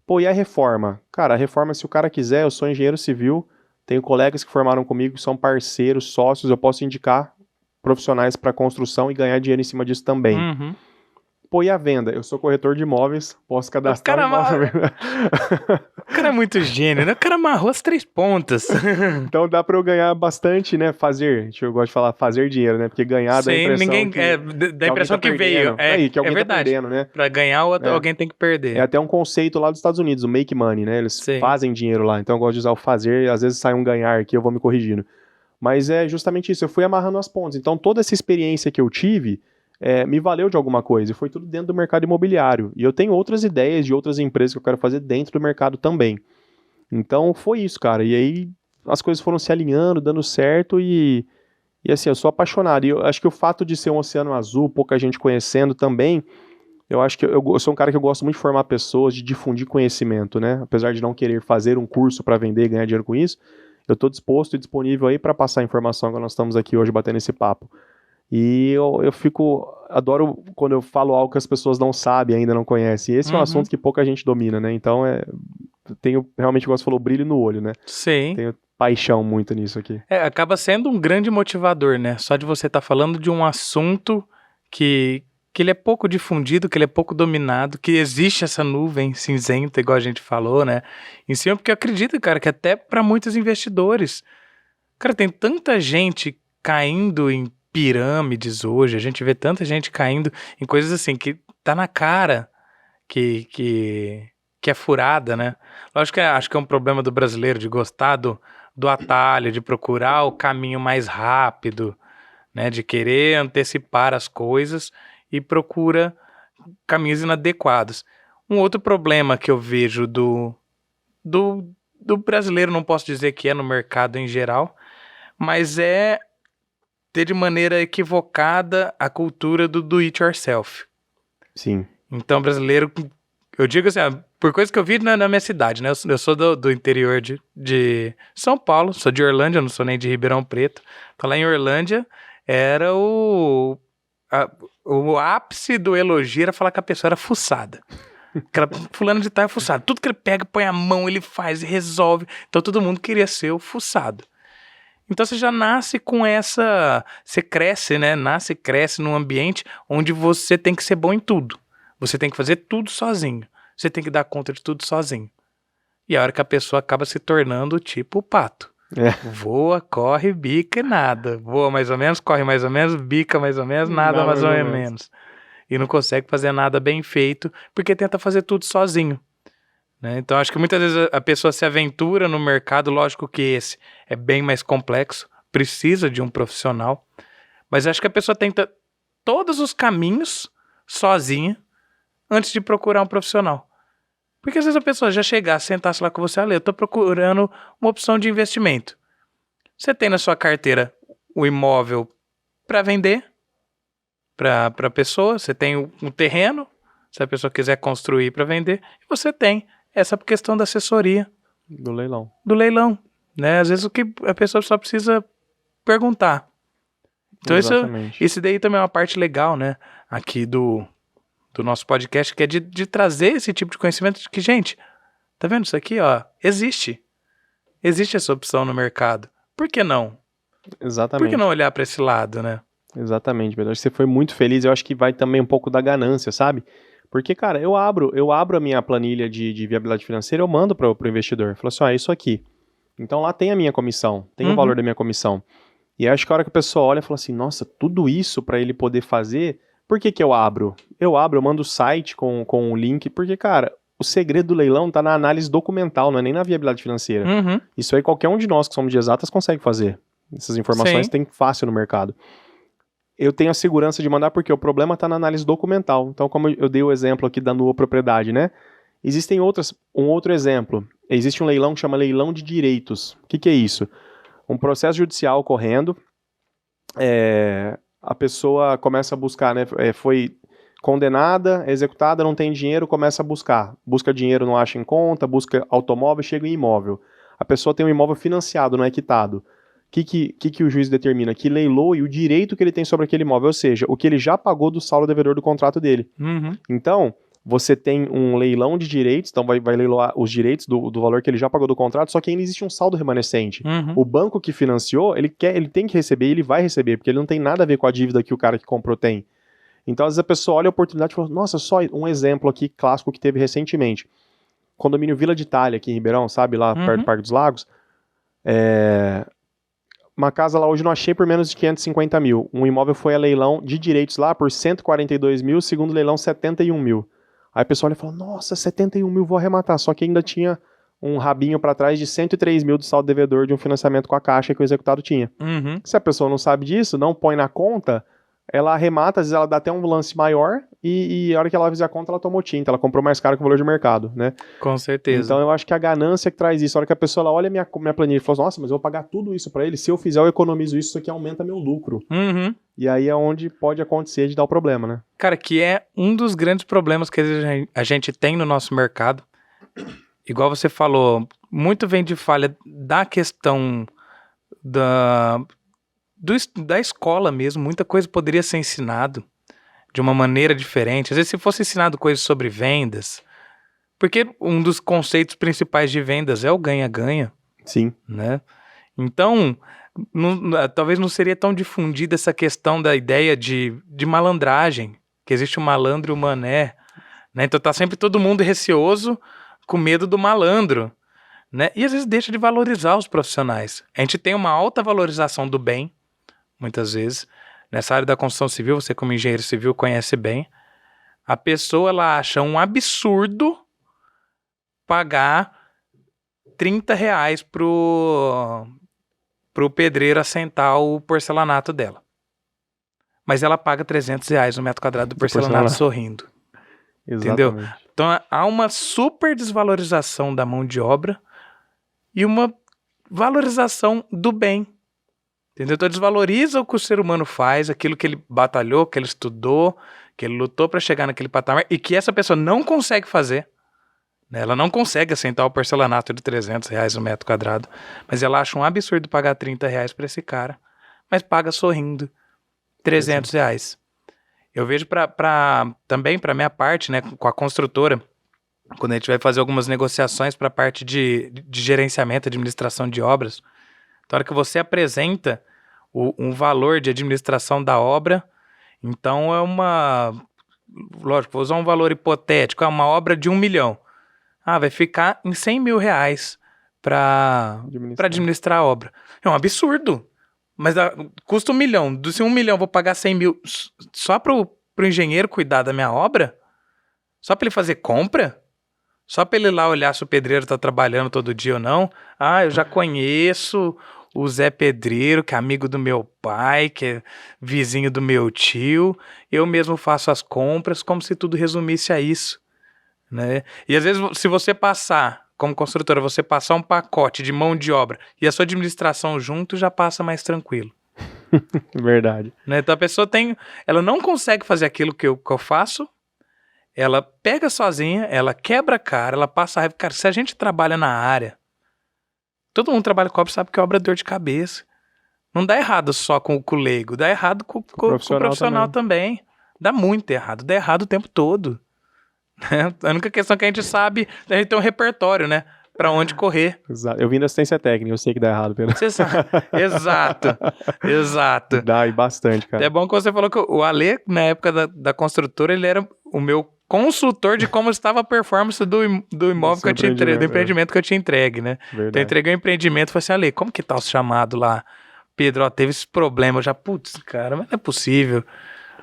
Pô, e a reforma? Cara, a reforma, se o cara quiser, eu sou engenheiro civil, tenho colegas que formaram comigo, que são parceiros, sócios, eu posso indicar profissionais para construção e ganhar dinheiro em cima disso também. Uhum. pôr a venda. Eu sou corretor de imóveis, posso cadastrar cara um imóvel. O cara é muito gênio, né? O cara amarrou as 3 pontas. Então dá pra eu ganhar bastante, né? Eu gosto de falar fazer dinheiro, né? Porque ganhar dá a impressão ninguém, que dá a impressão alguém que tá veio. perdendo. Aí, que alguém tá verdade. perdendo, né? Pra ganhar, alguém tem que perder. É até um conceito lá dos Estados Unidos, o make money, né? Eles Sim. fazem dinheiro lá. Então eu gosto de usar o fazer, às vezes sai um ganhar aqui, eu vou me corrigindo. Mas é justamente isso, eu fui amarrando as pontes. Então toda essa experiência que eu tive me valeu de alguma coisa. E foi tudo dentro do mercado imobiliário. E eu tenho outras ideias de outras empresas que eu quero fazer dentro do mercado também. Então foi isso, cara. E aí as coisas foram se alinhando, dando certo e assim, eu sou apaixonado. E eu acho que o fato de ser um oceano azul, pouca gente conhecendo também, eu acho que eu sou um cara que eu gosto muito de formar pessoas, de difundir conhecimento, né? Apesar de não querer fazer um curso para vender e ganhar dinheiro com isso, eu estou disposto e disponível aí para passar a informação que nós estamos aqui hoje batendo esse papo. E eu adoro quando eu falo algo que as pessoas não sabem, ainda não conhecem. E esse é um assunto que pouca gente domina, né? Então tenho realmente, como você falou, brilho no olho, né? Sim. Tenho paixão muito nisso aqui. Acaba sendo um grande motivador, né? Só de você estar falando de um assunto que ele é pouco difundido, que ele é pouco dominado, que existe essa nuvem cinzenta, igual a gente falou, né? Em cima, porque eu acredito, cara, que até para muitos investidores, cara, tem tanta gente caindo em pirâmides hoje, a gente vê tanta gente caindo em coisas assim, que tá na cara que é furada, né? Lógico que acho que é um problema do brasileiro de gostar do atalho, de procurar o caminho mais rápido, né? De querer antecipar as coisas e procura caminhos inadequados. Um outro problema que eu vejo do brasileiro, não posso dizer que é no mercado em geral, mas é ter de maneira equivocada a cultura do do it yourself. Sim. Então, brasileiro, eu digo assim, por coisas que eu vi na minha cidade, né? Eu sou do interior de São Paulo, sou de Orlândia, não sou nem de Ribeirão Preto. Então, lá em Orlândia, era o ápice do elogio era falar que a pessoa era fuçada. Aquela fulano de tal é fuçado. Tudo que ele pega, põe a mão, ele faz e resolve. Então, todo mundo queria ser o fuçado. Então você já nasce com essa... Você cresce, né? Nasce e cresce num ambiente onde você tem que ser bom em tudo. Você tem que fazer tudo sozinho. Você tem que dar conta de tudo sozinho. E a hora que a pessoa acaba se tornando tipo o pato. Voa, corre, bica e nada. Voa mais ou menos, corre mais ou menos, bica mais ou menos, nada mais ou menos. E não consegue fazer nada bem feito porque tenta fazer tudo sozinho. Né? Então acho que muitas vezes a pessoa se aventura no mercado, lógico que esse é bem mais complexo, precisa de um profissional, mas acho que a pessoa tenta todos os caminhos sozinha antes de procurar um profissional. Porque às vezes a pessoa já chegar, sentasse lá com você, eu tô procurando uma opção de investimento. Você tem na sua carteira o imóvel para vender para a pessoa, você tem um terreno, se a pessoa quiser construir para vender, e você tem essa questão da assessoria. Do leilão. Do leilão, né? Às vezes o que a pessoa só precisa perguntar. Então isso daí também é uma parte legal, né? Aqui do nosso podcast, que é de trazer esse tipo de conhecimento de que, gente, tá vendo isso aqui, ó? Existe essa opção no mercado. Por que não? Exatamente. Por que não olhar para esse lado, né? Exatamente, Pedro. Você foi muito feliz. Eu acho que vai também um pouco da ganância, sabe? Porque, cara, eu abro a minha planilha de viabilidade financeira, eu mando para o investidor. Eu falo assim, é isso aqui. Então lá tem a minha comissão, tem o valor da minha comissão. E acho que a hora que a pessoa olha e fala assim, nossa, tudo isso para ele poder fazer, por que eu abro? Eu mando o site com o link, porque, cara, o segredo do leilão tá na análise documental, não é nem na viabilidade financeira. Isso aí qualquer um de nós que somos de exatas consegue fazer. Essas informações tem fácil no mercado. Eu tenho a segurança de mandar porque o problema está na análise documental. Então, como eu dei o exemplo aqui da nua propriedade, né? Existem um outro exemplo. Existe um leilão que chama leilão de direitos. O que é isso? Um processo judicial ocorrendo, a pessoa começa a buscar, né? Foi condenada, executada, não tem dinheiro, começa a buscar. Busca dinheiro, não acha em conta, busca automóvel, chega em imóvel. A pessoa tem um imóvel financiado, não é quitado. O que o juiz determina? Que leiloe o direito que ele tem sobre aquele imóvel, ou seja, o que ele já pagou do saldo devedor do contrato dele. Então, você tem um leilão de direitos, então vai leiloar os direitos do valor que ele já pagou do contrato, só que ainda existe um saldo remanescente. O banco que financiou, ele tem que receber e ele vai receber, porque ele não tem nada a ver com a dívida que o cara que comprou tem. Então, às vezes a pessoa olha a oportunidade e fala, nossa, só um exemplo aqui clássico que teve recentemente. Condomínio Vila de Itália, aqui em Ribeirão, sabe, lá perto do Parque dos Lagos. Uma casa lá hoje não achei por menos de 550 mil. Um imóvel foi a leilão de direitos lá por 142 mil, segundo leilão 71 mil. Aí a pessoa olha e fala, nossa, 71 mil vou arrematar. Só que ainda tinha um rabinho para trás de 103 mil do saldo devedor de um financiamento com a Caixa que o executado tinha. Se a pessoa não sabe disso, não põe na conta, ela arremata, às vezes ela dá até um lance maior e a hora que ela fizer a conta, ela tomou tinta, ela comprou mais caro que o valor de mercado, né? Com certeza. Então eu acho que a ganância que traz isso, a hora que a pessoa ela olha minha planilha e fala, nossa, mas eu vou pagar tudo isso para ele, se eu fizer eu economizo isso aqui aumenta meu lucro. E aí é onde pode acontecer de dar o problema, né? Cara, que é um dos grandes problemas que a gente tem no nosso mercado. Igual você falou, muito vem de falha da questão da escola mesmo. Muita coisa poderia ser ensinado de uma maneira diferente. Às vezes se fosse ensinado coisas sobre vendas, porque um dos conceitos principais de vendas é o ganha-ganha. Sim. Né? Então, talvez não seria tão difundida essa questão da ideia de malandragem, que existe o malandro e o mané. Né? Então tá sempre todo mundo receoso, com medo do malandro. Né? E às vezes deixa de valorizar os profissionais. A gente tem uma alta valorização do bem, muitas vezes. Nessa área da construção civil, você como engenheiro civil conhece bem. A pessoa ela acha um absurdo pagar R$30 pro pedreiro assentar o porcelanato dela. Mas ela paga R$300 no metro quadrado do porcelanato sorrindo. Exatamente. Entendeu? Então há uma super desvalorização da mão de obra e uma valorização do bem. Entendeu? Então desvaloriza o que o ser humano faz, aquilo que ele batalhou, que ele estudou, que ele lutou para chegar naquele patamar e que essa pessoa não consegue fazer. Né? Ela não consegue assentar o porcelanato de R$300 no metro quadrado, mas ela acha um absurdo pagar R$30 para esse cara, mas paga sorrindo R$300. Eu vejo também para minha parte, né, com a construtora, quando a gente vai fazer algumas negociações para a parte de gerenciamento, administração de obras, na hora que você apresenta um valor de administração da obra, então lógico, vou usar um valor hipotético, é uma obra de 1 milhão. Vai ficar em R$100 mil para administrar a obra. É um absurdo. Mas custa 1 milhão. Se 1 milhão eu vou pagar 100 mil só pro engenheiro cuidar da minha obra? Só para ele fazer compra? Só para ele ir lá olhar se o pedreiro tá trabalhando todo dia ou não? Eu já conheço o Zé Pedreiro, que é amigo do meu pai, que é vizinho do meu tio. Eu mesmo faço as compras, como se tudo resumisse a isso. Né? E às vezes, se você passar, como construtora, você passar um pacote de mão de obra e a sua administração junto, já passa mais tranquilo. Verdade. Né? Então a pessoa ela não consegue fazer aquilo que eu faço, ela pega sozinha, ela quebra a cara, ela passa a raiva. Cara, se a gente trabalha na área, todo mundo trabalha com obra, sabe que obra é dor de cabeça. Não dá errado só com o leigo, dá errado com o profissional também. Dá muito errado, dá errado o tempo todo. A única questão que a gente sabe, a gente tem um repertório, né? Pra onde correr. Exato. Eu vim da assistência técnica, eu sei que dá errado. Você sabe. Exato. Dá, e bastante, cara. É bom que você falou que o Ale, na época da construtora, ele era o meu consultor de como estava a performance do imóvel que eu tinha entregue, do empreendimento que eu tinha entregue, né? Verdade. Então eu entreguei o empreendimento e falei assim, Ale, como que tá o chamado lá? Pedro, teve esse problema. Eu já, putz, cara, mas não é possível.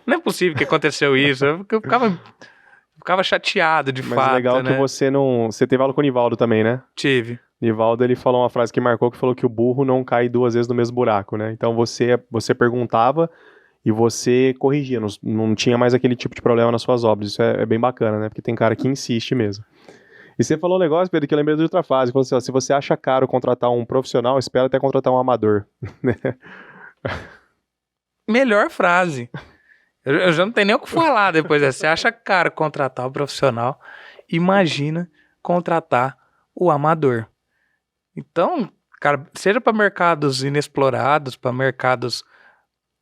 Não é possível que aconteceu isso. Eu ficava chateado, de fato, Mas legal né? que você não... Você teve aula com o Nivaldo também, né? Tive. Nivaldo, ele falou uma frase que marcou, que falou que o burro não cai 2 vezes no mesmo buraco, né? Então você perguntava e você corrigia, não tinha mais aquele tipo de problema nas suas obras. Isso é bem bacana, né? Porque tem cara que insiste mesmo. E você falou um negócio, Pedro, que eu lembrei de outra frase. Falou assim, ó, se você acha caro contratar um profissional, espera até contratar um amador. Melhor frase. Eu já não tenho nem o que falar depois dessa. Você acha caro contratar o profissional, imagina contratar o amador. Então, cara, seja para mercados inexplorados, para mercados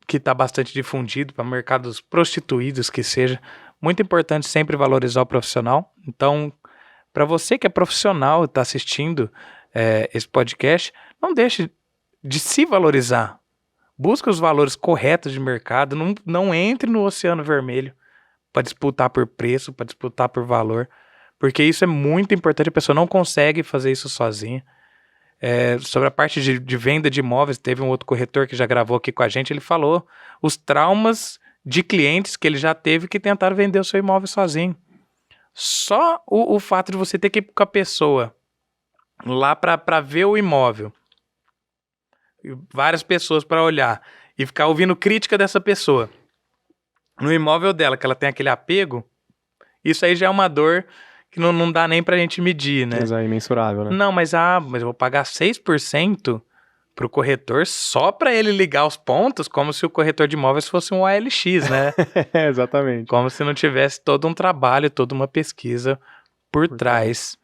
que está bastante difundido, para mercados prostituídos que seja, muito importante sempre valorizar o profissional. Então, para você que é profissional e está assistindo esse podcast, não deixe de se valorizar. busca os valores corretos de mercado, não entre no oceano vermelho para disputar por preço, para disputar por valor, porque isso é muito importante, a pessoa não consegue fazer isso sozinha. Sobre a parte de venda de imóveis, teve um outro corretor que já gravou aqui com a gente, ele falou os traumas de clientes que ele já teve que tentaram vender o seu imóvel sozinho. Só o fato de você ter que ir com a pessoa lá para ver o imóvel, várias pessoas para olhar e ficar ouvindo crítica dessa pessoa no imóvel dela, que ela tem aquele apego, isso aí já é uma dor que não dá nem pra gente medir, né? Mas é imensurável, né? Não, mas eu vou pagar 6% pro corretor só pra ele ligar os pontos, como se o corretor de imóveis fosse um OLX, né? Exatamente. Como se não tivesse todo um trabalho, toda uma pesquisa por trás.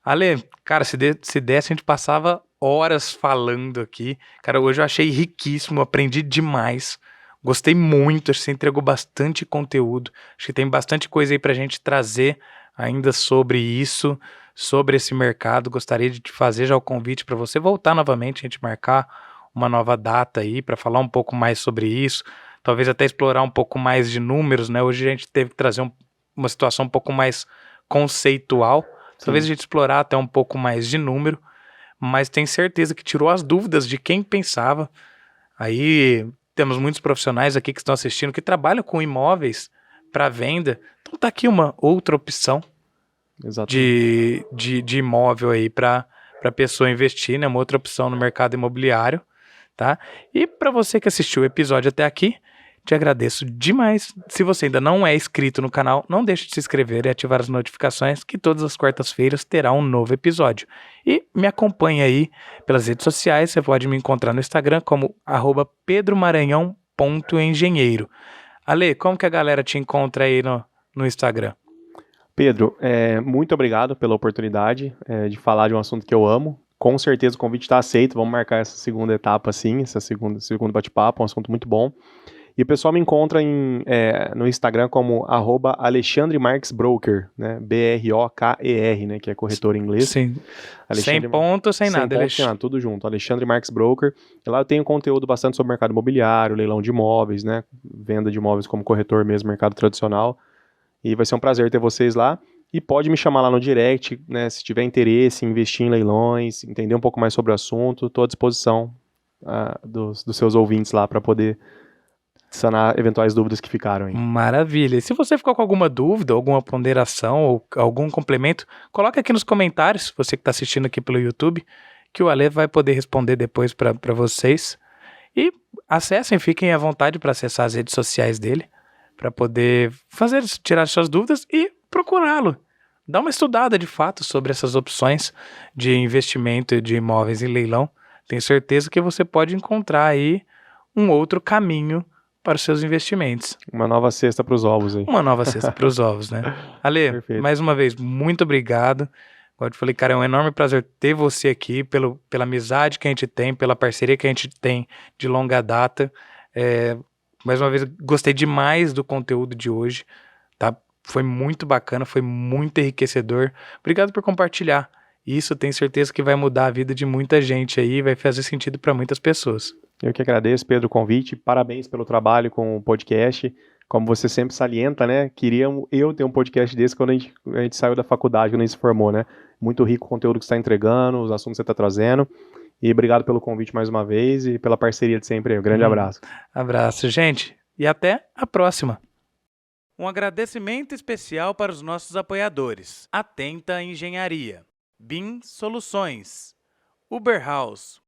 Ale, cara, se desse, a gente passava horas falando aqui. Cara, hoje eu achei riquíssimo, aprendi demais. Gostei muito, acho que você entregou bastante conteúdo. Acho que tem bastante coisa aí pra gente trazer ainda sobre isso, sobre esse mercado. Gostaria de te fazer já o convite para você voltar novamente, a gente marcar uma nova data aí para falar um pouco mais sobre isso. Talvez até explorar um pouco mais de números, né? Hoje a gente teve que trazer uma situação um pouco mais conceitual. Talvez a gente explorar até um pouco mais de número, mas tenho certeza que tirou as dúvidas de quem pensava. Aí temos muitos profissionais aqui que estão assistindo que trabalham com imóveis para venda. Então tá aqui uma outra opção de imóvel aí para a pessoa investir, né? Uma outra opção no mercado imobiliário, tá? E para você que assistiu o episódio até aqui, te agradeço demais. Se você ainda não é inscrito no canal, não deixe de se inscrever e ativar as notificações, que todas as quartas-feiras terá um novo episódio. E me acompanhe aí pelas redes sociais, você pode me encontrar no Instagram como @pedromaranhão.engenheiro. Ale, como que a galera te encontra aí no Instagram? Pedro, muito obrigado pela oportunidade de falar de um assunto que eu amo. Com certeza o convite está aceito, vamos marcar essa segunda etapa sim, segundo bate-papo, um assunto muito bom. E o pessoal me encontra no Instagram como @AlexandreMarquesBroker, né? BROKER, né? Que é corretor em inglês. Sim. Sem ponto, sem nada. Sem nada, tudo junto. Alexandre Marques Broker. E lá eu tenho conteúdo bastante sobre mercado imobiliário, leilão de imóveis, né? Venda de imóveis como corretor mesmo, mercado tradicional. E vai ser um prazer ter vocês lá. E pode me chamar lá no direct, né? Se tiver interesse em investir em leilões, entender um pouco mais sobre o assunto, estou à disposição dos seus ouvintes lá para poder sanar eventuais dúvidas que ficaram aí. Maravilha. E se você ficou com alguma dúvida, alguma ponderação ou algum complemento, coloca aqui nos comentários, você que está assistindo aqui pelo YouTube, que o Ale vai poder responder depois para vocês. E acessem, fiquem à vontade para acessar as redes sociais dele, para poder tirar suas dúvidas e procurá-lo. Dá uma estudada de fato sobre essas opções de investimento de imóveis em leilão. Tenho certeza que você pode encontrar aí um outro caminho para os seus investimentos. Uma nova cesta para os ovos aí. Uma nova cesta para os ovos, né? Ale, perfeito. Mais uma vez, muito obrigado. Como eu te falei, cara, é um enorme prazer ter você aqui, pela amizade que a gente tem, pela parceria que a gente tem de longa data. Mais uma vez, gostei demais do conteúdo de hoje, tá? Foi muito bacana, foi muito enriquecedor. Obrigado por compartilhar. Isso, tenho certeza que vai mudar a vida de muita gente aí, vai fazer sentido para muitas pessoas. Eu que agradeço, Pedro, o convite. Parabéns pelo trabalho com o podcast. Como você sempre salienta, né? Queria eu ter um podcast desse quando a gente saiu da faculdade, quando a gente se formou, né? Muito rico o conteúdo que você está entregando, os assuntos que você está trazendo. E obrigado pelo convite mais uma vez e pela parceria de sempre. Um grande abraço. Abraço, gente. E até a próxima. Um agradecimento especial para os nossos apoiadores. Atenta Engenharia, BIM Soluções, Uber House,